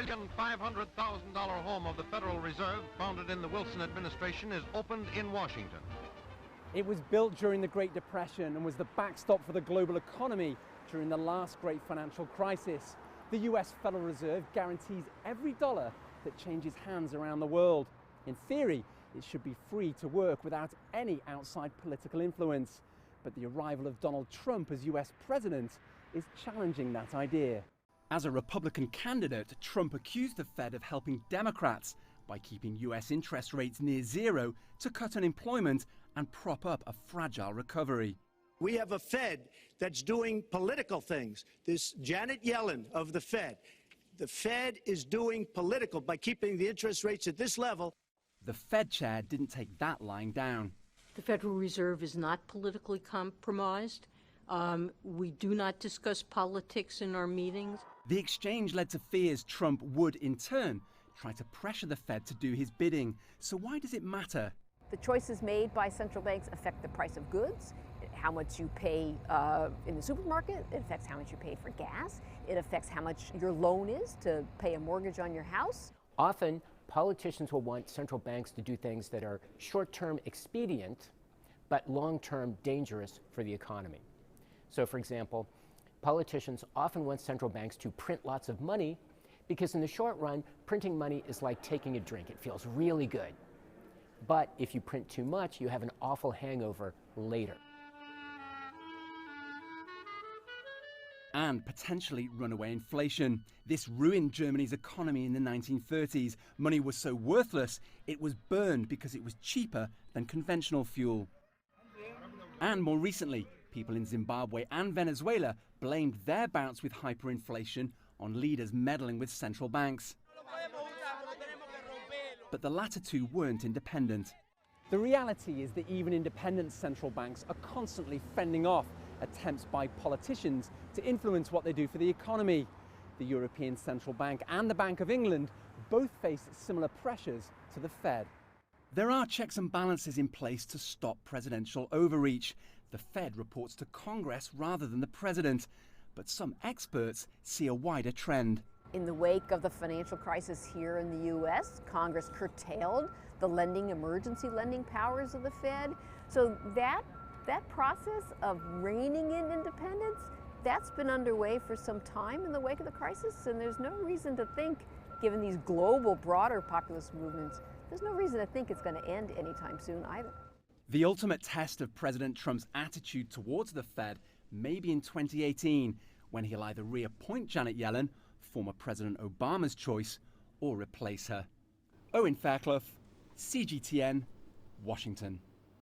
$1,500,000 home of the Federal Reserve, founded in the Wilson administration, is opened in Washington. It was built during the Great Depression and was the backstop for the global economy during the last great financial crisis. The US Federal Reserve guarantees every dollar that changes hands around the world. In theory, it should be free to work without any outside political influence. But the arrival of Donald Trump as US president is challenging that idea. As a Republican candidate, Trump accused the Fed of helping Democrats by keeping US interest rates near zero to cut unemployment and prop up a fragile recovery. We have a Fed that's doing political things. This Janet Yellen of the Fed is doing political by keeping the interest rates at this level. The Fed chair didn't take that lying down. The Federal Reserve is not politically compromised. We do not discuss politics in our meetings. The exchange led to fears Trump would, in turn, try to pressure the Fed to do his bidding. So why does it matter? The choices made by central banks affect the price of goods, how much you pay in the supermarket, it affects how much you pay for gas, it affects how much your loan is to pay a mortgage on your house. Often, politicians will want central banks to do things that are short-term expedient, but long-term dangerous for the economy. So, for example, politicians often want central banks to print lots of money because in the short run, printing money is like taking a drink. It feels really good. But if you print too much, you have an awful hangover later. And potentially runaway inflation. This ruined Germany's economy in the 1930s. Money was so worthless, it was burned because it was cheaper than conventional fuel. And more recently, people in Zimbabwe and Venezuela blamed their bouts with hyperinflation on leaders meddling with central banks. But the latter two weren't independent. The reality is that even independent central banks are constantly fending off attempts by politicians to influence what they do for the economy. The European Central Bank and the Bank of England both face similar pressures to the Fed. There are checks and balances in place to stop presidential overreach. The Fed reports to Congress rather than the president, but some experts see a wider trend. In the wake of the financial crisis here in the U.S., Congress curtailed the emergency lending powers of the Fed. So that process of reining in independence, that's been underway for some time in the wake of the crisis, and there's no reason to think, given these global, broader populist movements, there's no reason to think it's going to end anytime soon either. The ultimate test of President Trump's attitude towards the Fed may be in 2018, when he'll either reappoint Janet Yellen, former President Obama's choice, or replace her. Owen Fairclough, CGTN, Washington.